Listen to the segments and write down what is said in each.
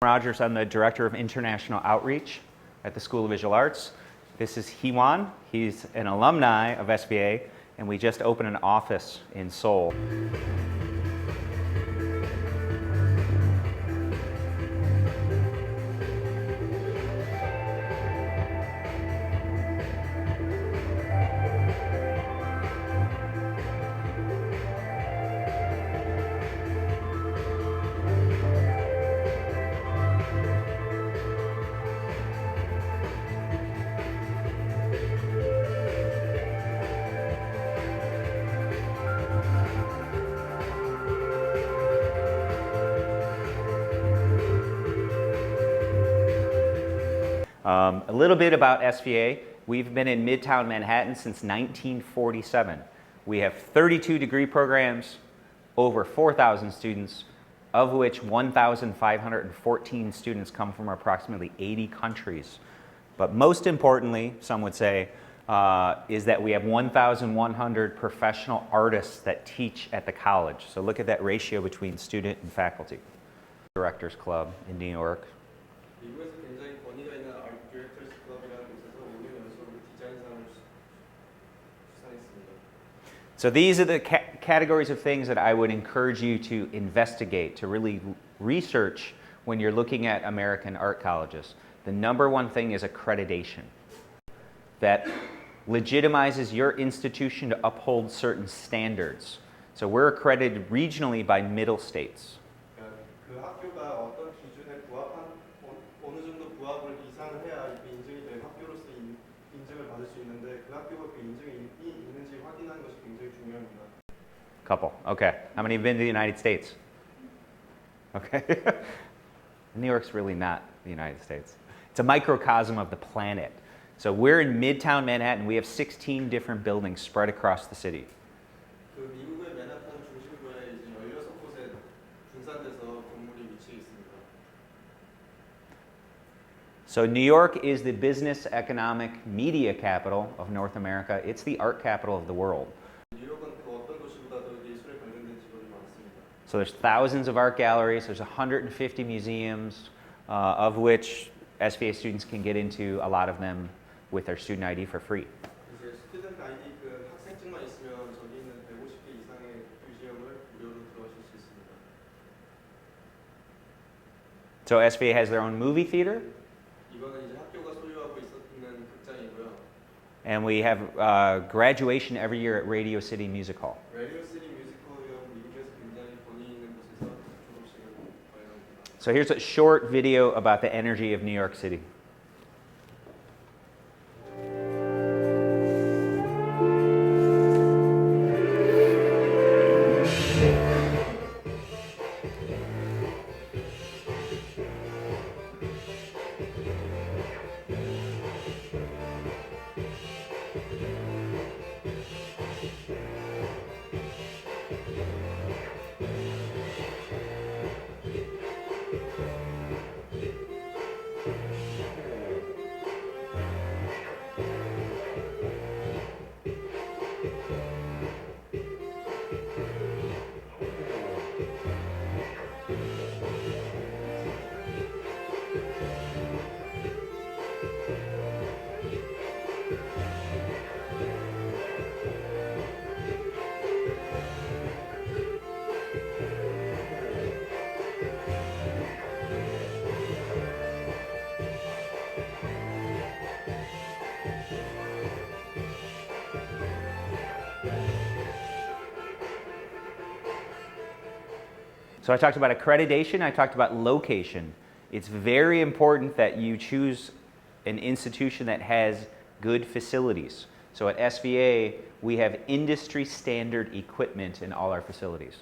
Rogers. I'm the Director of International Outreach at the School of Visual Arts. This is Heewon. He's an alumni of SVA, and we just opened an office in Seoul. A little bit about SVA. We've been in Midtown Manhattan since 1947. We have 32 degree programs, over 4,000 students, of which 1,514 students come from approximately 80 countries. But most importantly, some would say, is that we have 1,100 professional artists that teach at the college. So look at that ratio between student and faculty. Directors Club in New York. So these are the categories of things that I would encourage you to investigate, to really research when you're looking at American art colleges. The number one thing is accreditation. That legitimizes your institution to uphold certain standards. So we're accredited regionally by middle states. Couple. Okay. How many have been to the United States? Okay. New York's really not the United States. It's a microcosm of the planet. So we're in Midtown Manhattan. We have 16 different buildings spread across the city. So New York is the business, economic, media capital of North America. It's the art capital of the world. So there's thousands of art galleries, there's 150 museums, of which SVA students can get into a lot of them with their student ID for free. So SVA has their own movie theater. And we have graduation every year at Radio City Music Hall. So here's a short video about the energy of New York City. So I talked about accreditation, I talked about location. It's very important that you choose an institution that has good facilities. So at SVA, we have industry standard equipment in all our facilities.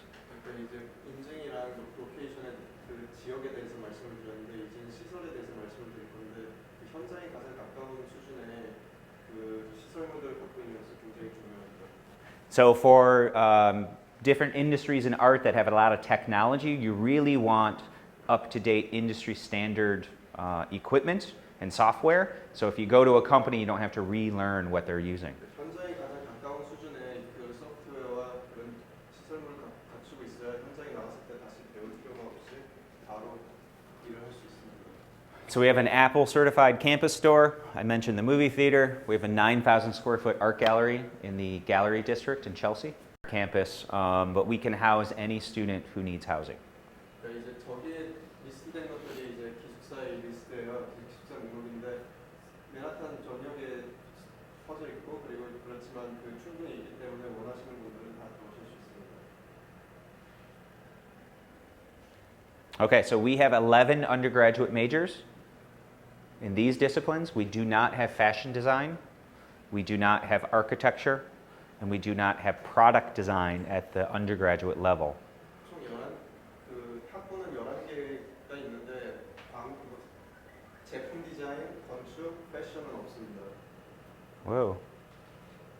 So for different industries in art that have a lot of technology, you really want up-to-date industry standard equipment and software. So if you go to a company, you don't have to relearn what they're using. So we have an Apple certified campus store. I mentioned the movie theater. We have a 9,000 square foot art gallery in the Gallery District in Chelsea campus, but we can house any student who needs housing. 이제 저기에 리스트된 것들이 이제 기숙사의 리스트예요. 기숙사 목록인데 맨하탄 전역에 퍼져 있고 그리고 그렇지만 그 충분히 있기 때문에 원하시는 분들은 다 들어오실 수 있습니다. Okay, so we have 11 undergraduate majors in these disciplines. We do not have fashion design, we do not have architecture, and we do not have product design at the undergraduate level. 총 11, 그 학부는 11개가 있는데 제품 디자인, 건축, 패션은 없습니다. Whoa,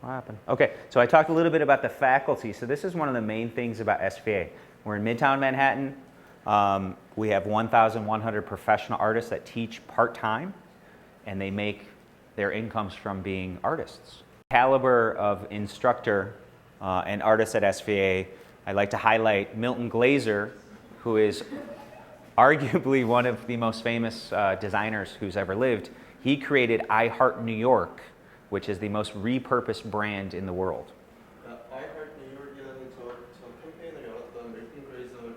what happened? Okay, so I talked a little bit about the faculty. So this is one of the main things about SVA. We're in Midtown Manhattan. We have 1,100 professional artists that teach part-time, and they make their incomes from being artists. Caliber of instructor and artists at SVA, I'd like to highlight Milton Glaser, who is arguably one of the most famous designers who's ever lived. He created I Heart New York, which is the most repurposed brand in the world. I Heart New York이라는 저 캠페인을 열었던 밀턴 그레이서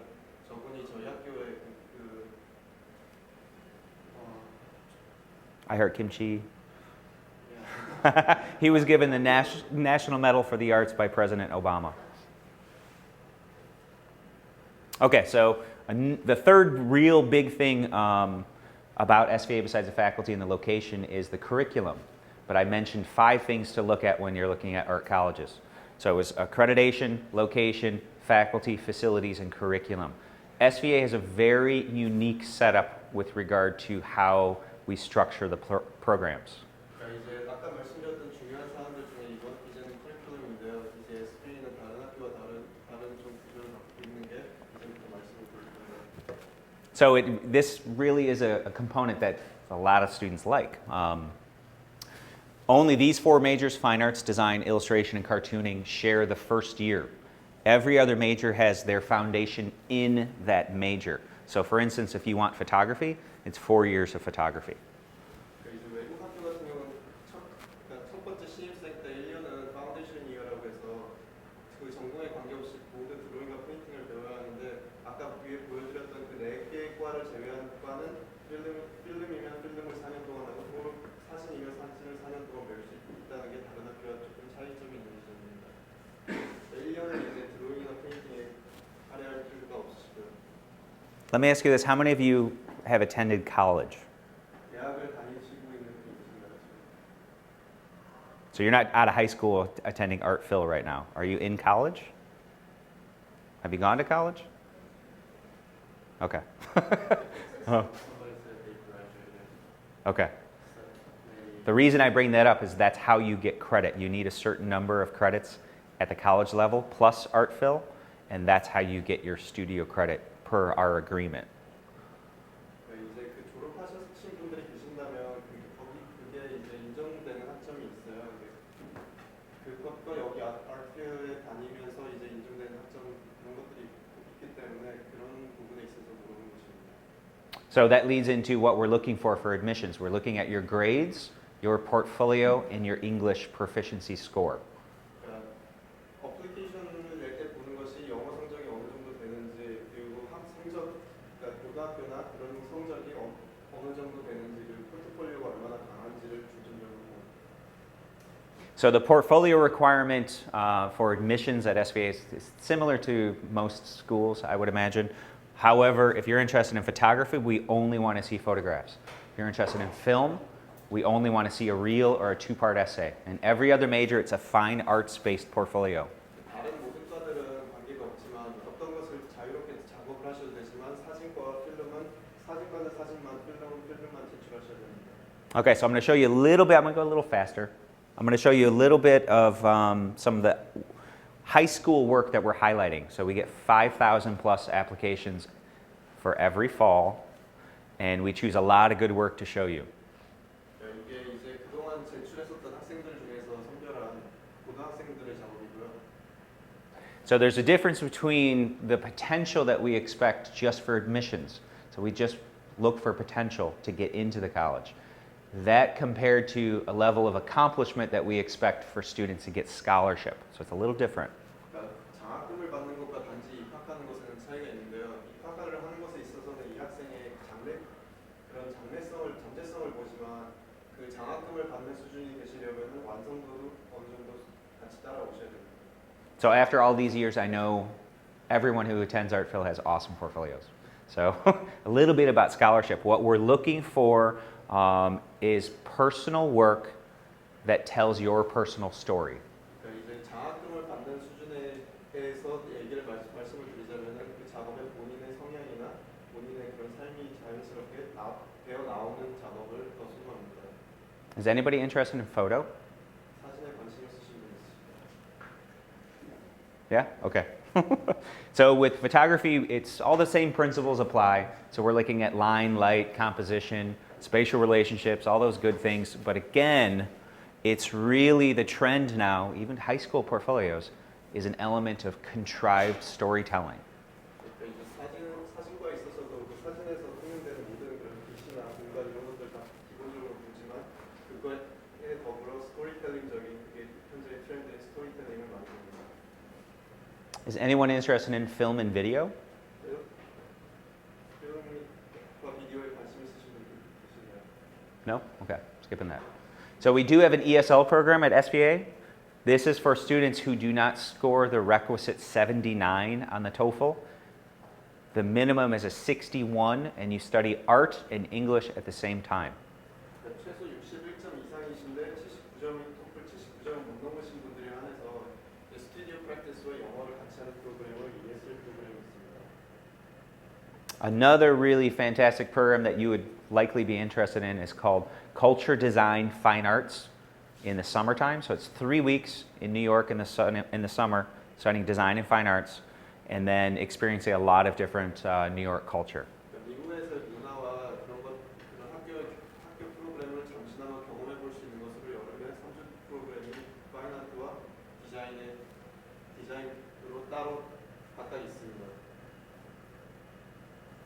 저분이 저희 학교에 I Heart Kimchi. He was given the National Medal for the Arts by President Obama. Okay, so the third real big thing about SVA besides the faculty and the location is the curriculum. But I mentioned 5 things to look at when you're looking at art colleges. So it was accreditation, location, faculty, facilities, and curriculum. SVA has a very unique setup with regard to how we structure the programs. 이제 아까 말씀드렸던 중요한 사항들 중에 이제는 커리큘럼인데요. 이제 SVA는 다른 학교와 다른 좀 구조를 갖고 있는 게 이제부터 말씀을 드릴 겁니다. So this really is a component that a lot of students like. Only these 4 majors, fine arts, design, illustration, and cartooning, share the first year. Every other major has their foundation in that major. So for instance, if you want photography, it's 4 years of photography. 이제 외국 학교 같은 경우는 첫 번째 신입생 때 1년은 파운데이션 이어라고 해서 그 전공에 관계없이 모든 드로잉과 페인팅을 배워야 하는데 아까 위에 보여드렸던 그 4개의 과를 제외한 과는 필름이면 필름을 4년 동안 하고 사진이면 사진을 4년 동안 배울 수 있다는 게 다른 학교와 조금 차이점이 있는 점입니다. 1년을 이제 드로잉이나 페인팅에 할애할 필요가 없으시고요. Let me ask you this, how many of you have attended college? 대학을 다니시고 있는 분이신가요? So you're not out of high school attending Artphil right now. Are you in college? Have you gone to college? Okay. Oh. Okay. The reason I bring that up is that's how you get credit. You need a certain number of credits at the college level plus Artphil, and that's how you get your studio credit per our agreement. 이제 그 졸업하신 분들이 계신다면 그게 이제 인정되는 학점이 있어요. 그것과 여기 Artphil에 다니면서 이제 인정되는 학점 그런 것들이 있기 때문에 그런 부분에 있어서 물어보는 것입니다. So that leads into what we're looking for admissions. We're looking at your grades, your portfolio, and your English proficiency score. 어플리케이션을 낼 때 보는 것이 영어 성적이 어느 정도 되는지 그리고 성적, 그러니까 고등학교나 그런 성적이 어느 정도 되는지 그리고 포트폴리오가 얼마나 강한지를 중점적으로 봅니다. So the portfolio requirement for admissions at SVA is similar to most schools, I would imagine. However, if you're interested in photography, we only want to see photographs. If you're interested in film, we only want to see a reel or a 2-part essay. In every other major, it's a fine arts-based portfolio. 다른 모든 과들은 관계가 없지만 어떤 것을 자유롭게 작업을 하셔도 되지만 사진과 필름은 사진과는 사진만, 필름은 필름만 제출하셔야 됩니다. Okay, so I'm going to show you a little bit. I'm going to go a little faster. I'm going to show you a little bit of some of the high school work that we're highlighting. So we get 5,000 plus applications for every fall, and we choose a lot of good work to show you. 이게 이제 그동안 제출했었던 학생들 중에서 선별한 고등학생들의 작업이고요. So there's a difference between the potential that we expect just for admissions. So we just look for potential to get into the college. That compared to a level of accomplishment that we expect for students to get scholarship. So it's a little different. 그러니까 장학금을 받는 것과 단지 입학하는 것에는 차이가 있는데요. 입학을 하는 것에 있어서는 이 학생의 그런 잠재성을 보지만 그 장학금을 받는 수준이 되시려면 완성도도 어느 정도 같이 따라오셔야 됩니다. So after all these years, I know everyone who attends Artphil has awesome portfolios. So a little bit about scholarship. What we're looking for is personal work that tells your personal story. 이제 장학금을 받는 수준에 대해서 얘기를 말씀을 드리자면은 그 작업에 본인의 성향이나 본인의 그런 삶이 자연스럽게 배어 나오는 작업을 더 선호합니다. Is anybody interested in photo? 사진에 관심 있으신 분 있으실까요? Yeah? Okay. So with photography, it's all the same principles apply. So we're looking at line, light, composition, spatial relationships, all those good things. But again, it's really the trend now, even high school portfolios, is an element of contrived storytelling. 사진과 있어서도 그 사진에서 표현되는 모든 그런 빛이나 공간 이런 것들 다 기본적으로 보지만 그거에 더불어 스토리텔링적인 그게 현재 트렌드의 스토리텔링을 만듭니다. Is anyone interested in film and video? 필름과 비디오에 관심 있으신 분 계신가요? No? Okay, skipping that. So we do have an ESL program at SVA. This is for students who do not score the requisite 79 on the TOEFL. The minimum is a 61, and you study art and English at the same time. 최소 61점 이상이신데 79점이 토플 79점을 못 넘으신 분들에 한해서 스튜디오 프랙티스와 영어를 같이 하는 프로그램을 ESL 프로그램이 있습니다. Another really fantastic program that you would likely be interested in is called Culture Design Fine Arts in the summertime. So it's 3 weeks in New York in the summer, studying design and fine arts, and then experiencing a lot of different New York culture. 미국에서 문화와 그런 학교 프로그램을 잠시나마 경험해 볼 수 있는 것으로 여름에 3주 프로그램이 파인아트와 디자인으로 따로 각각 있습니다.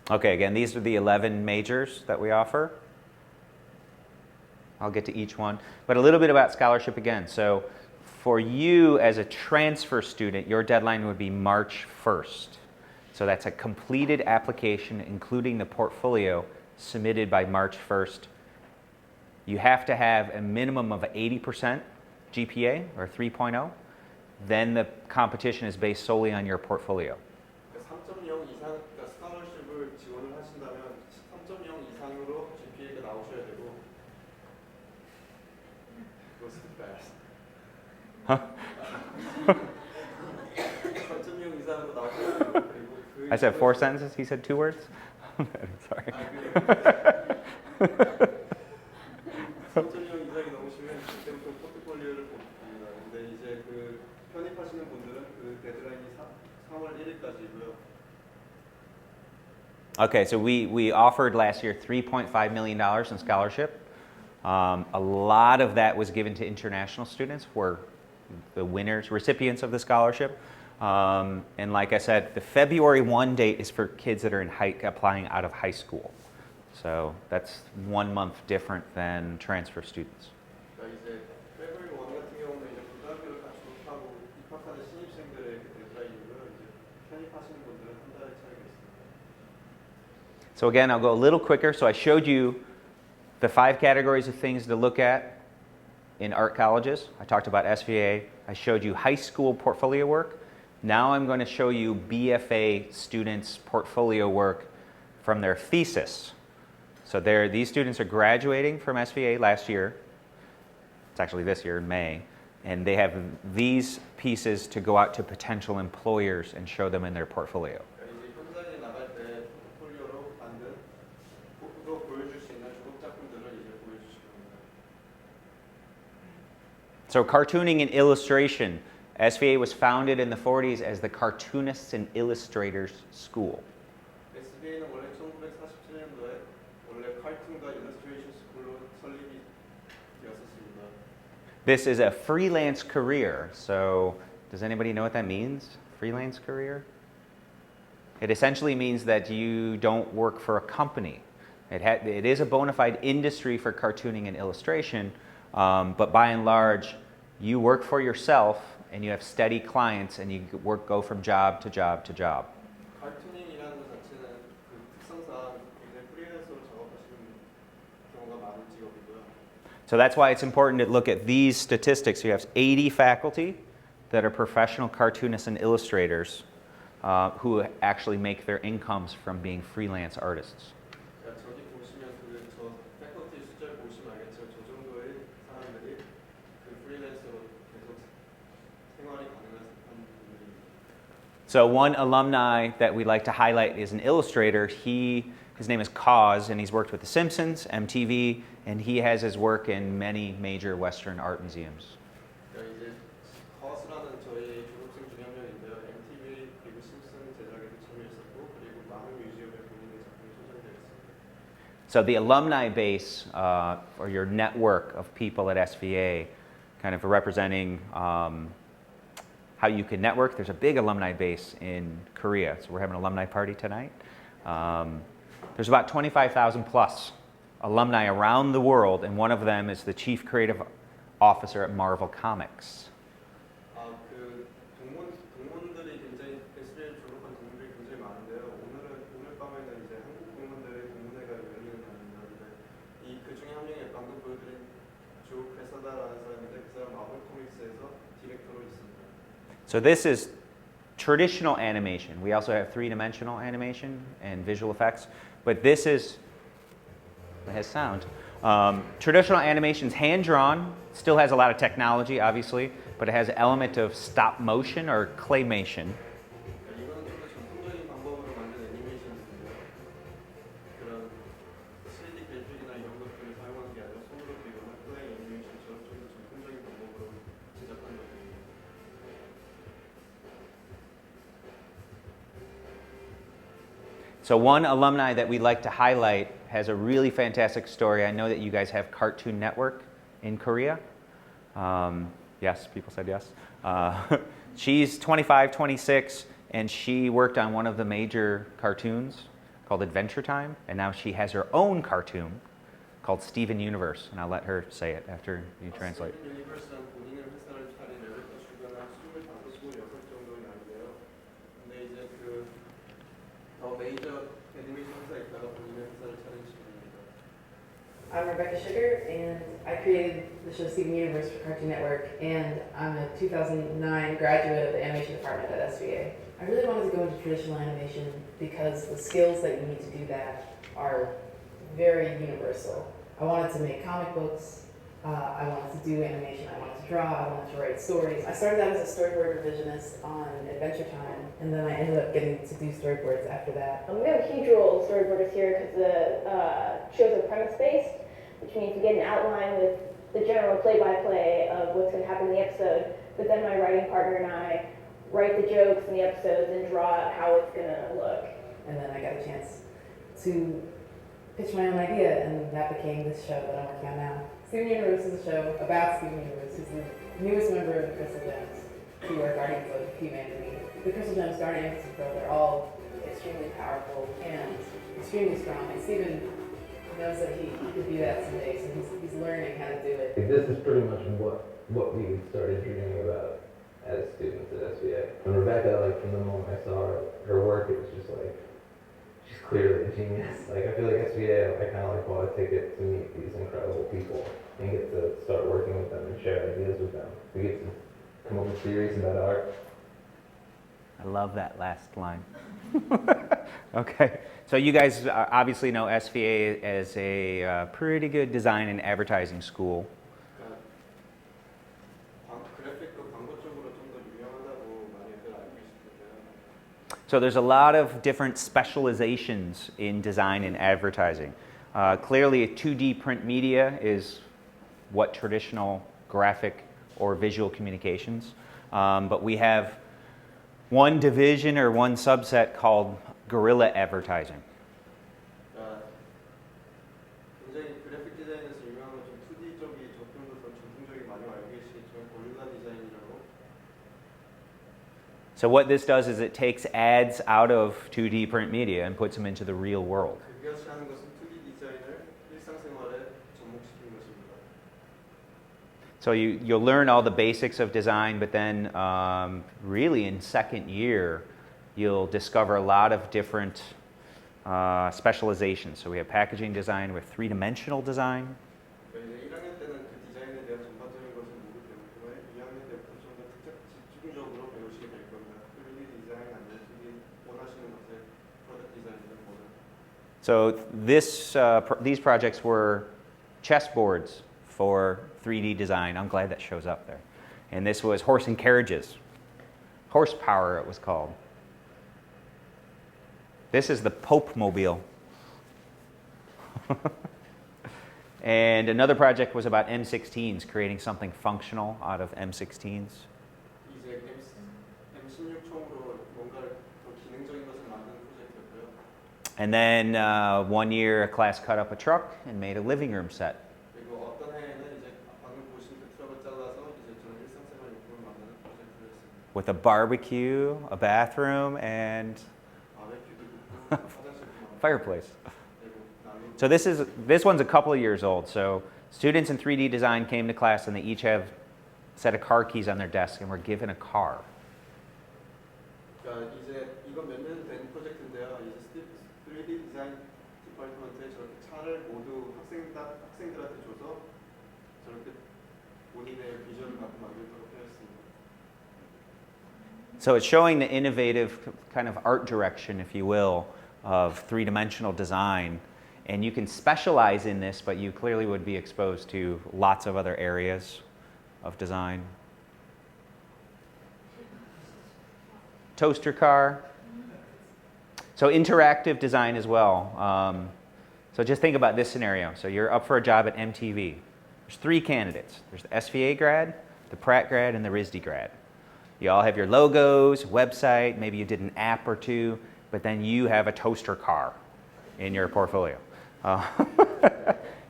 Okay, again, these are the 11 majors that we offer. I'll get to each one. But a little bit about scholarship again. So for you as a transfer student, your deadline would be March 1st. So that's a completed application, including the portfolio, submitted by March 1st. You have to have a minimum of 80% GPA or 3.0. Then the competition is based solely on your portfolio. 3.0 이상, 그러니까 스칼러십을 지원을 하신다면 3.0 이상으로 GPA가 나오셔야 되고 What's the best? 3.0 이상으로 나오셔야 되고 그리고 그 I said 4 sentences, he said 2 words? Sorry. 3.0 이상이 넘으시면 그때부터 포트폴리오를 봅니다. 근데 이제 그 편입하시는 분들은 그 데드라인이 3월 1일까지고요. Okay, so we offered last year $3.5 million in scholarship. A lot of that was given to international students who were the winners, recipients of the scholarship. And like I said, the February 1 date is for kids that are applying out of high school. So that's 1 month different than transfer students. 이제 페브리 1 같은 경우는 이제 고등학교를 같이 졸업하고 입학하는 신입생들의 데드라인이고요. 이제 편입하시는 분들은 한 달의 차이가 있습니다. So again, I'll go a little quicker. So I showed you the 5 categories of things to look at in art colleges. I talked about SVA. I showed you high school portfolio work. Now I'm going to show you BFA students' portfolio work from their thesis. So these students are graduating from SVA last year. It's actually this year in May. And they have these pieces to go out to potential employers and show them in their portfolio. 이제 현장에 나갈 때 포트폴리오로 만든 또 보여줄 수 있는 졸업 작품들을 이제 보여주시면 됩니다. So cartooning and illustration. SVA was founded in the 40s as the Cartoonists and Illustrators School. SVA는 원래 1947년도에 원래 칼툰과 일러스트레이션 스쿨로 설립이 되었습니다. This is a freelance career. So does anybody know what that means? Freelance career? It essentially means that you don't work for a company. It is a bona fide industry for cartooning and illustration, but by and large, you work for yourself and you have steady clients and you go from job to job to job. 카투닝이라는 것 자체는 그 특성상 굉장히 프리랜서로 작업하시는 경우가 많은 직업이고요. So that's why it's important to look at these statistics. You have 80 faculty that are professional cartoonists and illustrators who actually make their incomes from being freelance artists. 저기 보시면 저 패커티 숫자를 보시면 알겠지만 저 정도의 사람들이 그 프리랜서로 계속 생활이 가능한 분들입니다. So one alumni that we like to highlight is an illustrator. His name is Cause, and he's worked with The Simpsons, MTV, and he has his work in many major Western art museums. 이제 커스라는 저희 졸업생 중에 한 명인데요. MTV 그리고 심슨 제작에도 참여했었고 그리고 많은 뮤지엄에 본인의 작품이 소장되어 있습니다. So the alumni base, or your network of people at SVA, kind of representing how you can network. There's a big alumni base in Korea, so we're having an alumni party tonight. There's about 25,000 plus alumni around the world, and one of them is the chief creative officer at Marvel Comics. 그 동문들이 굉장히 SVA 졸업한 동문들이 굉장히 많은데요. 오늘 밤에는 이제 한국 동문들의 동문회가 열리는 날입니다. 그 중에 한 명이 방금 보여드린 조 크레사다라는 사람인데 그 사람 마블 코믹스에서 디렉터로 있습니다. So this is traditional animation. We also have three-dimensional animation and visual effects, but this is, it has sound. Traditional animation is hand-drawn, still has a lot of technology, obviously, but it has an element of stop motion or claymation. 이거는 좀 더 전통적인 방법으로 만든 애니메이션인데요. 그런 3D 그래픽이나 이런 것들을 사용하는 게 아니라 손으로 그리거나 플레이 애니메이션처럼 좀 더 전통적인 방법으로 제작하는 것들입니다. So one alumni that we like to highlight has a really fantastic story. I know that you guys have Cartoon Network in Korea. Yes, people said yes. She's 25, 26, and she worked on one of the major cartoons called Adventure Time, and now she has her own cartoon called Steven Universe, and I'll let her say it after you translate. 스티븐 유니버스라는 본인의 회사를 차린 레베카 슈가는 한 25, 26 정도의 나이인데요. 근데 이제 더 메이저 애니메이션 회사에 있다가 본인의 회사를 차린 친구입니다. I'm Rebecca Sugar, and I created the show Steven Universe for Cartoon Network, and I'm a 2009 graduate of the animation department at SVA. I really wanted to go into traditional animation because the skills that you need to do that are very universal. I wanted to make comic books, I wanted to do animation, I wanted to draw, I wanted to write stories. I started out as a storyboard revisionist on Adventure Time, and then I ended up getting to do storyboards after that. We have a huge role of storyboarders here because the shows are premise-based, which means we get an outline with the general play-by-play of what's going to happen in the episode, but then my writing partner and I write the jokes in the episodes and draw out how it's going to look. And then I got a chance to pitch my own idea, and that became this show that I'm working on now. Steven Universe is a show about Steven Universe, who's the newest member of the Crystal Gems, who are guardians of humanity. The Crystal Gems, Guardians of Pearl, they're all extremely powerful and extremely strong, and Steven knows that he could be that someday, so he's learning how to do it. This is pretty much what we started dreaming about as students at SVA. And Rebecca, like from the moment I saw her work, it was just like, she's clearly a genius. Like I feel like SVA, I kind of like bought a ticket to meet these incredible people and get to start working with them and share ideas with them. We get to come up with theories about art. I love that last line. Okay, so you guys obviously know SVA as a pretty good design and advertising school. 그래픽도 광고 쪽으로 좀 더 유명하다고 많이들 알고 계시거든요. So there's a lot of different specializations in design and advertising. Clearly, a 2D print media is what traditional graphic or visual communications, but we have one division or one subset called guerrilla advertising. 굉장히 그래픽 디자인에서 유명한 건 좀 2D 쪽이 접근도 더 전통적인 많이 알고 계시겠지만 고릴라 디자인이라고. So what this does is it takes ads out of 2D print media and puts them into the real world. 그것이 하는 것은 2D 접목시키는 것입니다. So you'll learn all the basics of design, but then really in second year, you'll discover a lot of different specializations. So we have packaging design, we have three-dimensional design. 그러니까 이제 1학년 때는 그 디자인에 대한 전반적인 것을 모르기 때문에 2학년 때부터 좀 더 집중적으로 배우시게 될 겁니다. 3D 디자인 아니면 3D 원하시는 것에 프로덕트 디자인이든 뭐든. So these projects were chessboards for 3D design. I'm glad that shows up there. And this was horse and carriages. Horsepower, it was called. This is the Pope Mobile. And another project was about M16s, creating something functional out of M16s. 이제 M16총으로 뭔가를 더 기능적인 것을 만드는 프로젝트였고요. And then 1 year, a class cut up a truck and made a living room set. 그리고 어떤 해에는 이제 방금 보신 그 트럭을 잘라서 이제 저는 일상생활 용품을 만드는 프로젝트를 했습니다. With a barbecue, a bathroom, and 바베큐도 굽고 화장실도 만들고 fireplace. 그리고 난로. So this one's a couple of years old. So students in 3D design came to class and they each have a set of car keys on their desk and were given a car. 그러니까 이제 이건 몇 년 된 프로젝트인데요. 이제 3D 디자인 디파트먼트에 저렇게 차를 모두 학생들한테 줘서 저렇게 본인의 비전을 갖고 만들도록 하였습니다. So it's showing the innovative kind of art direction, if you will, of three-dimensional design. And you can specialize in this, but you clearly would be exposed to lots of other areas of design. Toaster car. So interactive design as well. So just think about this scenario. So you're up for a job at MTV. There's 3 candidates. There's the SVA grad, the Pratt grad, and the RISD grad. You all have your logos, website, maybe you did an app or 2, but then you have a toaster car in your portfolio.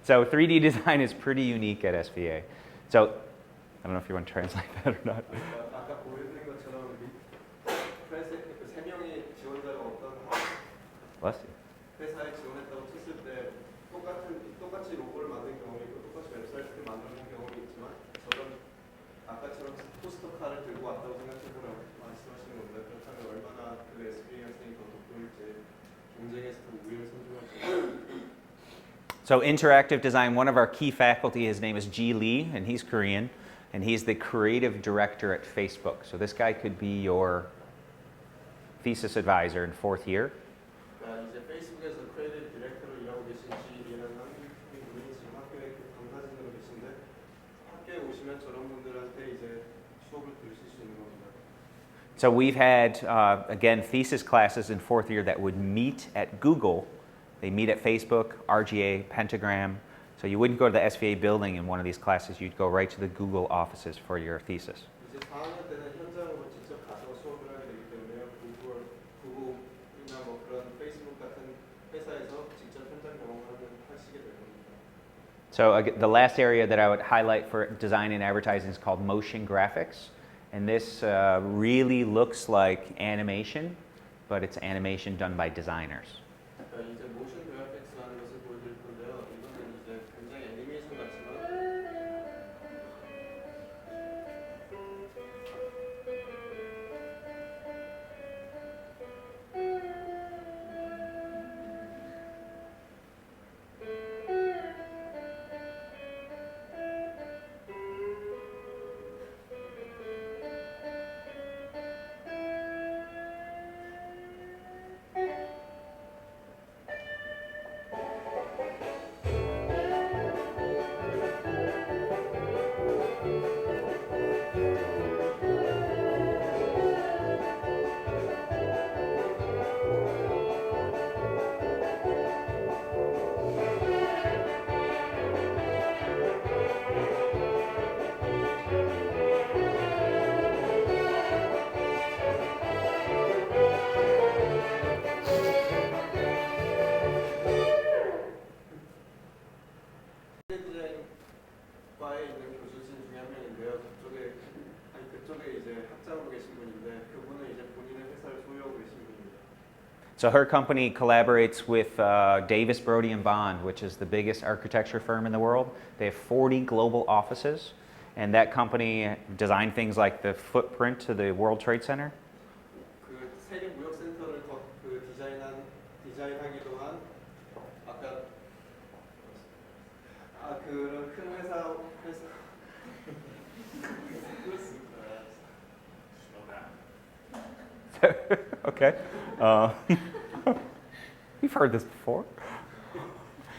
So 3D design is pretty unique at SVA. So I don't know if you want to translate that or not. 아까 보여드린 것처럼 그 3명의 지원자가 어떤 Bless you. 회사에 지원했다고 쳤을 때 똑같이 로고를 만든 경험이 있고 똑같이 웹사이트를 만드는 경험이 있지만 저는 아까처럼 포스터카를 들고 왔다고 생각해보라고 말씀하시는 건데 그렇다면 얼마나 그 SVA 학생이 더 돋보일지 경쟁에서 더 우위를 선점할지. So interactive design, one of our key faculty, his name is Ji Lee, and he's Korean, and he's the creative director at Facebook. So this guy could be your thesis advisor in 4th year. 이제 페이스북에서 크리에이티브 디렉터로 일하고 계신 지리라는 한국인 분이 지금 학교에 강사진으로 계신데 학교에 오시면 저런 분들한테 이제 수업을 들으실 수 있는 겁니다. So we've had, again, thesis classes in 4th year that would meet at Google. They meet at Facebook, RGA, Pentagram. So you wouldn't go to the SVA building in one of these classes. You'd go right to the Google offices for your thesis. 이제 4학년 때는 현장으로 직접 가서 수업을 하게 되기 때문에 구글이나 뭐 그런 페이스북 같은 회사에서 직접 현장 경험을 하시게 될 겁니다. So the last area that I would highlight for design and advertising is called motion graphics. And this really looks like animation, but it's animation done by designers. 이제 모션 그래픽스라는 것을 보여드릴 건데요. 이거는 이제 굉장히 애니메이션 같지만 디자인과에 있는 교수진 중에 한 명인데요. 그쪽에 이제 학장으로 계신 분인데 그분은 이제 본인의 회사를 소유하고 계신 분입니다. So her company collaborates with Davis, Brody and Bond, which is the biggest architecture firm in the world. They have 40 global offices, and that company designed things like the footprint to the World Trade Center. 그 세계 무역 센터를 그 디자인하기도 한 아까 그런 큰 회사 Okay. You've heard this before.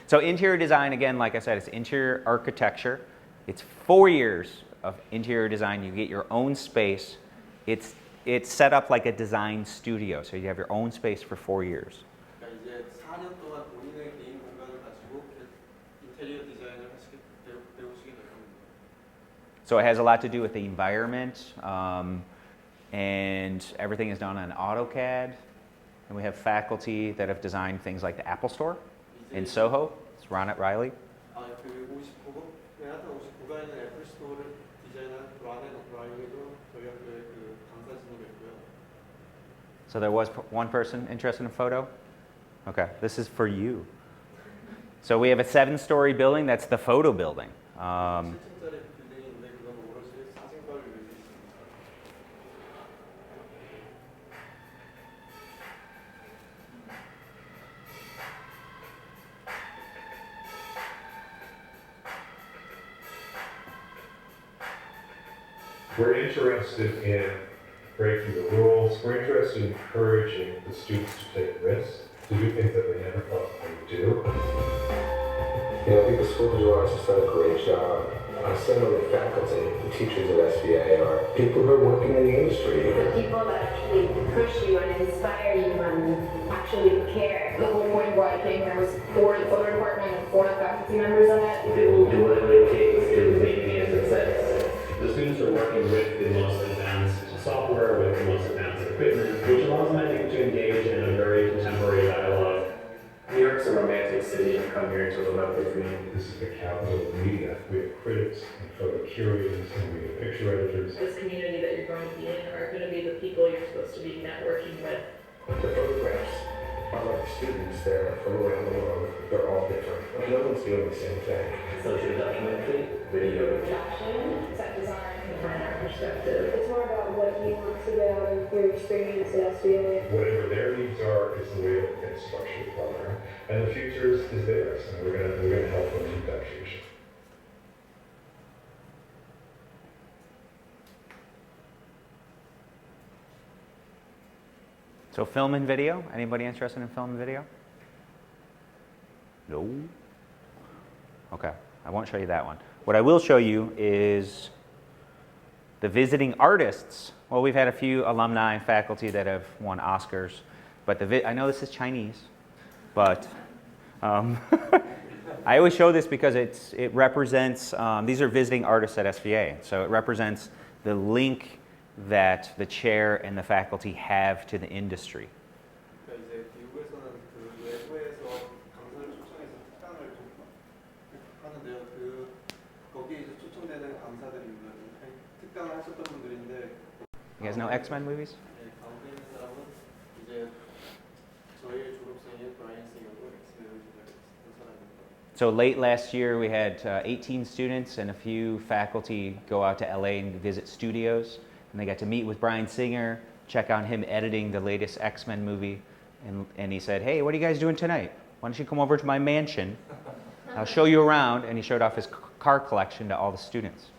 So interior design, again, like I said, it's interior architecture. It's 4 years of interior design. You get your own space. It's set up like a design studio. So you have your own space for 4 years. 그러니까 이제 4년 동안 본인의 개인 공간을 가지고 인테리어 디자인을 배우시게 될 겁니다. So it has a lot to do with the environment, and everything is done on AutoCAD. And we have faculty that have designed things like the Apple Store in Soho. It's Ron at Riley. 그 59번 맨하탄 59가에 있는 애플 스토어를 디자인한 라이도 저희 학교의 그 강사진이었고요. So there was one person interested in photo? Okay, this is for you. So we have a 7-story building. That's the photo building. 7층짜리 빌딩인데 그건 오롯이 사진과를 위해서 있습니다. We're interested in breaking the rules. We're interested in encouraging the students to take risks, to do things that they never thought they would do. I think the school of arts has done a great job. Some of the faculty, the teachers at SVA are people who are working in the industry. The people that actually push you and inspire you and actually care. The whole point why I came here was for the photo department and for the faculty members on it. They will do whatever it takes to make me a success. The students are working with the most advanced software, with the most advanced equipment, which allows them, I think, to engage in a very contemporary dialogue. New York's a romantic city, and come here to live up with me. This is the capital of media. We have critics and photo curators and we have picture editors. This community that you're going to be in are going to be the people you're supposed to be networking with. The photographs are like the students. They're from around the world. They're all different. No one's doing the same thing. Social documentary, video. Fashion, set design, From our perspective, it's more about what you want to get out of your experience at SVA. Whatever their needs are is the way that we can structure the program. And the future is theirs, and we're gonna help them meet that future. So film and video. Anybody interested in film and video? No? Okay, I won't show you that one. What I will show you is the visiting artists. Well, we've had a few alumni and faculty that have won Oscars, but I know this is Chinese, but I always show this because it represents, these are visiting artists at SVA, so it represents the link that the chair and the faculty have to the industry. 그러니까 이제 미국에서는 그 외부에서 강사를 초청해서 특강을 하는데요. 거기에 이제 초청되는 강사들입니다. 특강을 하셨던 분들인데. You guys know X-Men movies? 네, 가운데 있는 사람은 이제 저희 졸업생인 브라이언 싱어로 엑스맨을 제작했던 사람입니다. So late last year, we had 18 students and a few faculty go out to LA and visit studios. And they got to meet with Bryan Singer, check on him editing the latest X-Men movie. And he said, hey, what are you guys doing tonight? Why don't you come over to my mansion? I'll show you around. And he showed off his car collection to all the students.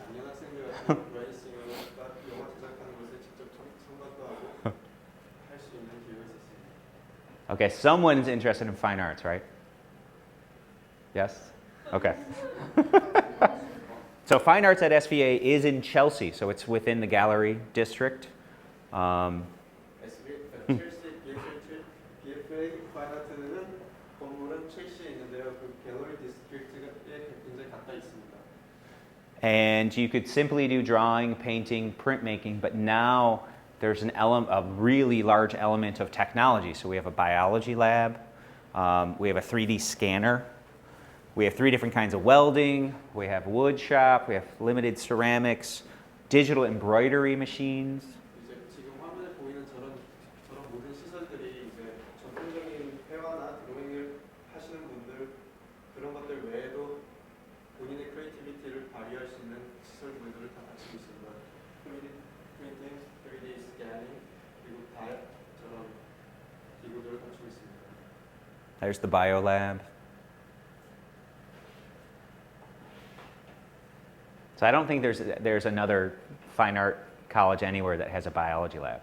작년 학생들 같은 브라이언 싱어가 영화 제작하는 것에 직접 참가도 하고 할 수 있는 기회가 있었습니다. Okay, someone's interested in fine arts, right? Yes? Okay. So fine arts at SVA is in Chelsea, so it's within the gallery district. BFA 파인아트는 건물은 첼시에 있는데요. 그 갤러리 디스트릭트에 굉장히 가까이 있습니다. And you could simply do drawing, painting, printmaking, but now there's a really large element of technology. So we have a biology lab, we have a 3D scanner, we have 3 different kinds of welding, we have wood shop, we have limited ceramics, digital embroidery machines. 이제 지금 화면에 보이는 저런 There's the bio lab. So I don't think there's another fine art college anywhere that has a biology lab.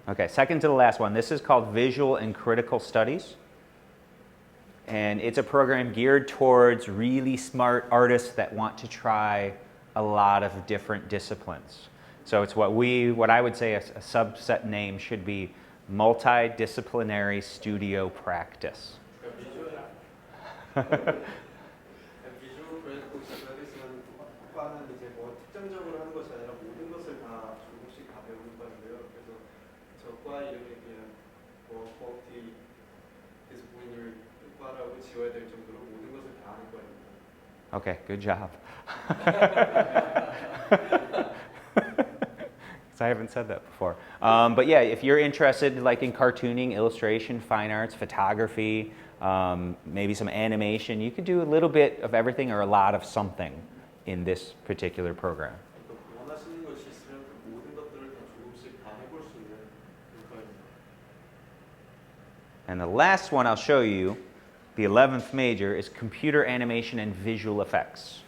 Okay, second to the last one. This is called Visual and Critical Studies. And it's a program geared towards really smart artists that want to try a lot of different disciplines. So it's what I would say a subset name should be multidisciplinary studio practice. 비주얼 크리에이티브 스터디스는 과는 이제 뭐 특정적으로 하는 것이 아니라 모든 것을 다 조금씩 다 배우는 과인데요. 그래서 저 과 이름이 그냥 뭐 멀티 디스플리너리 과라고 지어야 될 정도로 모든 것을 다 하는 과입니다. Okay, good job. I haven't said that before. But yeah, if you're interested like in cartooning, illustration, fine arts, photography, maybe some animation, you could do a little bit of everything or a lot of something in this particular program. 원하시는 것이 있으면 그 모든 것들을 다 조금씩 다 해볼 수 있는 과입니다. And the last one I'll show you, the 11th major, is computer animation and visual effects.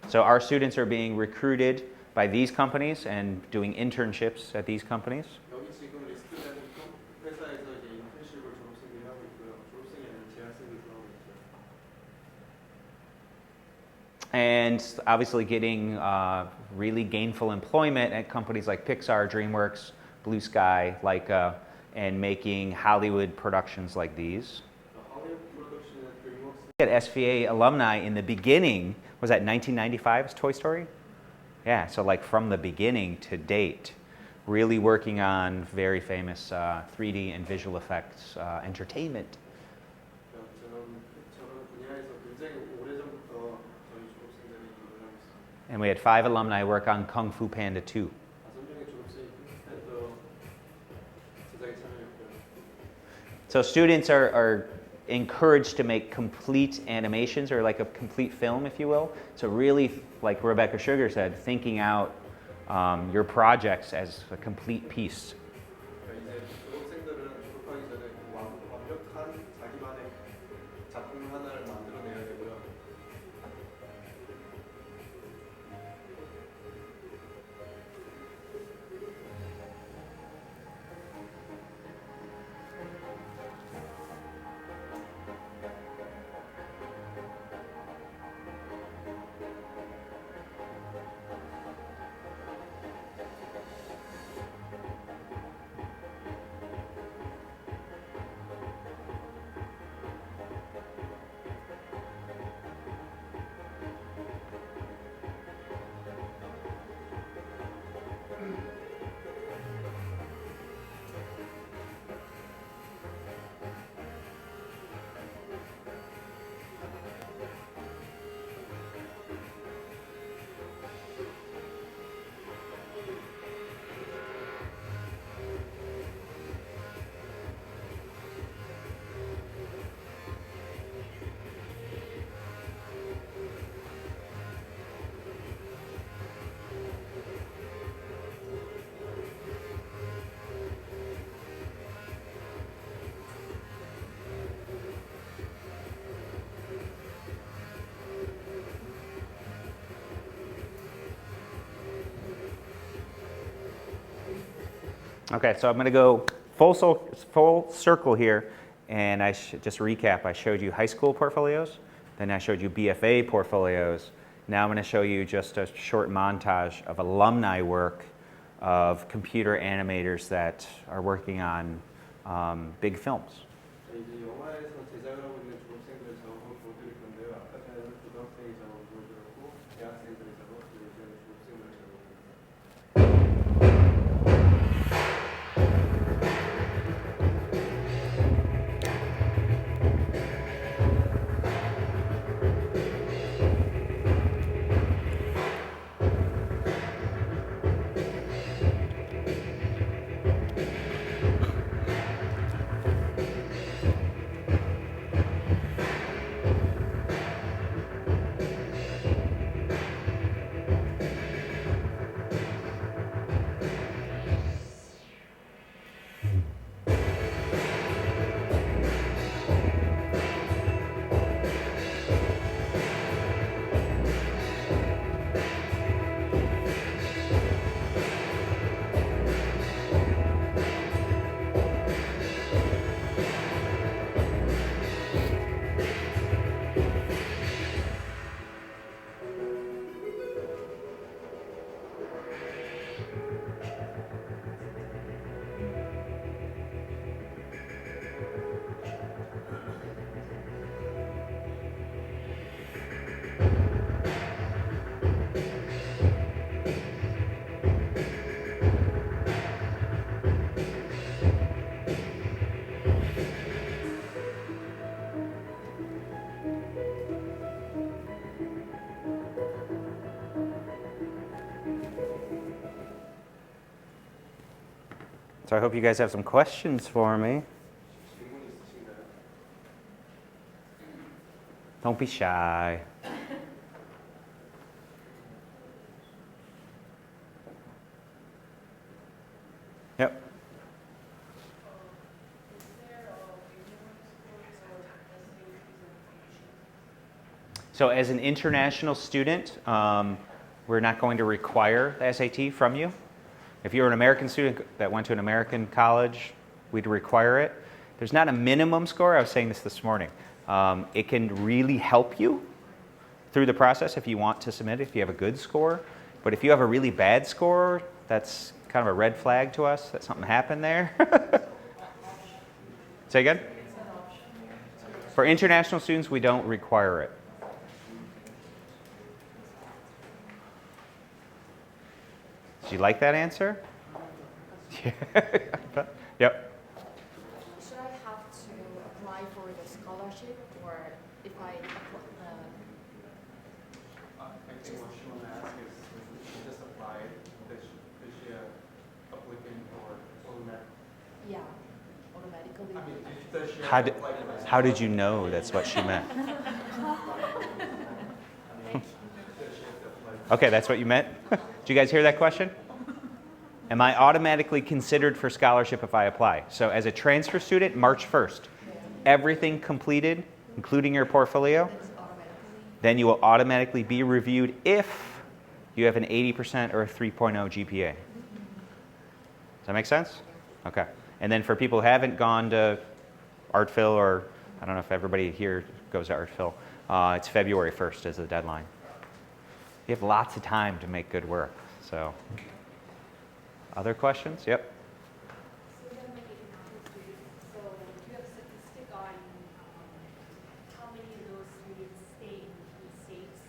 So our students are being recruited by these companies and doing internships at these companies. 여기 지금 리스트된 회사에서 이제 인턴십을 졸업생들이 하고 있고요. 졸업생이 아니라 재학생들이 하고 있어요. And obviously getting really gainful employment at companies like Pixar, DreamWorks, Blue Sky, Leica, and making Hollywood productions like these. 할리우드 프로덕션의 드림웍스 At SVA alumni in the beginning, was that 1995's Toy Story? Yeah, so like from the beginning to date, really working on very famous 3D and visual effects entertainment. 저런 분야에서 굉장히 오래전부터 저희 졸업생들이 일을 하고 있습니다. And we had 5 alumni work on Kung Fu Panda 2. 5명의 졸업생이 컴퓨터 제작에 참여했고요. So students are encouraged to make complete animations or like a complete film, if you will. So really, like Rebecca Sugar said, thinking out your projects as a complete piece. 그러니까 이제 졸업생들은 졸업하기 전에 완벽한 자기만의 작품 하나를 만들어내야 되고요. Okay, so I'm going to go full circle here, and I just recap. I showed you high school portfolios, then I showed you BFA portfolios. Now I'm going to show you just a short montage of alumni work of computer animators that are working on big films. 이제 영화에서 제작을 하고 있는 졸업생들의 작업을 보여드릴 건데요. 아까 전에는 고등학생의 작업을 보여드렸고 대학생들의 작업, 그리고 이제는 졸업생들의 작업입니다. So I hope you guys have some questions for me. 질문 있으신가요? Don't be shy. Yep. So as an international student, we're not going to require the SAT from you. If you're an American student that went to an American college, we'd require it. There's not a minimum score. I was saying this morning. It can really help you through the process if you want to submit it, if you have a good score. But if you have a really bad score, that's kind of a red flag to us that something happened there. Say again? For international students, we don't require it. Do you like that answer? Yeah. Yep. Should I have to apply for the scholarship, or if I I think what she want to ask is she just applied. Is she an applicant or automatic? yeah, automatically? I mean, does she have to apply to that? How did you know that's what she meant? Does she have to apply? Okay, that's what you meant? Did you guys hear that question? Am I automatically considered for scholarship if I apply? So as a transfer student, March 1st, everything completed, including your portfolio, then you will automatically be reviewed if you have an 80% or a 3.0 GPA. Does that make sense? Okay. And then for people who haven't gone to Artphil, or I don't know if everybody here goes to Artphil, it's February 1st is the deadline. You have lots of time to make good work. So, other questions? Yep. So then make it interesting. So do you have statistic on how many of those students stay in the States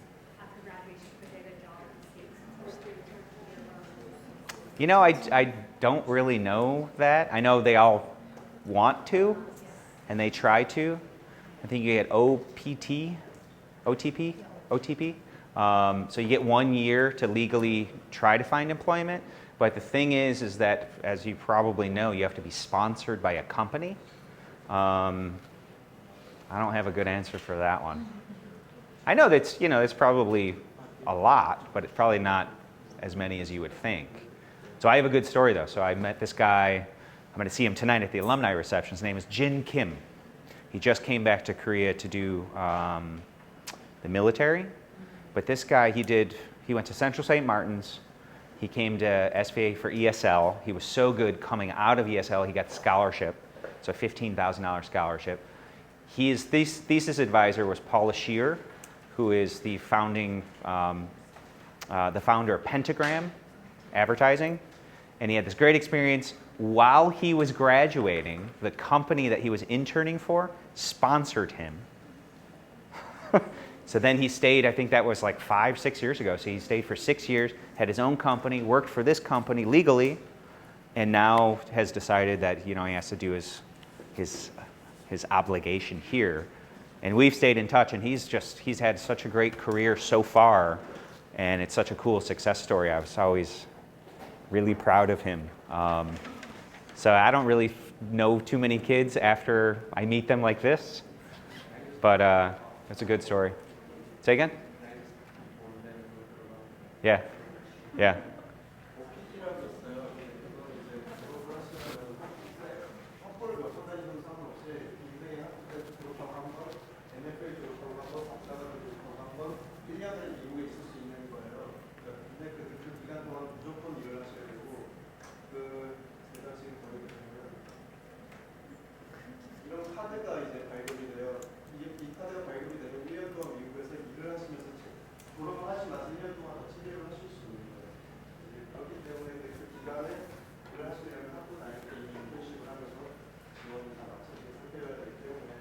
after graduation because they get a job in the States or through the term? You know, I don't really know that. I know they all want to, and they try to. I think you get OTP. So you get 1 year to legally try to find employment. But the thing is that, as you probably know, you have to be sponsored by a company. I don't have a good answer for that one. I know that's, it's probably a lot, but it's probably not as many as you would think. So I have a good story, though. So I met this guy. I'm going to see him tonight at the alumni reception. His name is Jin Kim. He just came back to Korea to do the military. But this guy, he went to Central St. Martin's. He came to SVA for ESL. He was so good coming out of ESL, he got scholarship. So a $15,000 scholarship. His thesis advisor was Paula Shear, who is the founder of Pentagram Advertising. And he had this great experience. While he was graduating, the company that he was interning for sponsored him. So then he stayed, I think that was like 5-6 years ago. So he stayed for 6 years, had his own company, worked for this company legally, and now has decided that he has to do his obligation here. And we've stayed in touch, and he's had such a great career so far, and it's such a cool success story. I was always really proud of him. So I don't really know too many kids after I meet them like this, but it's a good story. Say again? Yeah. Yeah. 카드가 이제 발급이 돼요. 이 카드가 발급이 되면 1년 동안 미국에서 일을 하시면서 졸업을 하시고 나서 1년 동안 더 체류를 하실 수 있는 거예요. 그렇기 때문에 그 기간에 일을 하시려면 학교 다닐 때 이미 인턴십을 하면서 지원을 다 마치신 상태여야 되기 때문에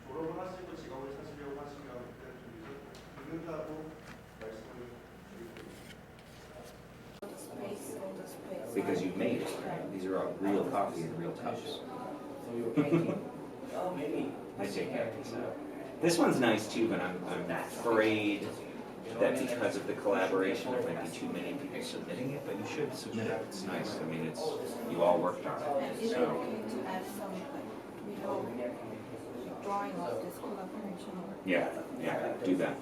졸업을 하시고 직업을 찾으려고 하시면 그때는 좀 늦는다고 말씀을 드리고 Because you made it. These are all real coffee and real cups. I take care of these. This one's nice too, but I'm afraid that because of the collaboration, there might be too many people submitting it, but you should submit it. It's nice. I mean, it's you all worked on it. Is it So okay to add some drawing of this collaboration? yeah, do that.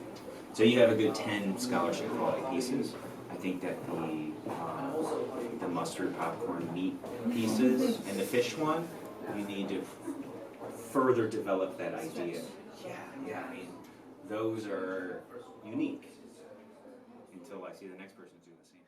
So you have a good 10 scholarship quality pieces. I think that the mustard popcorn meat pieces and the fish one, you need to further develop that idea. Yeah, I mean, those are unique until I see the next person do the same.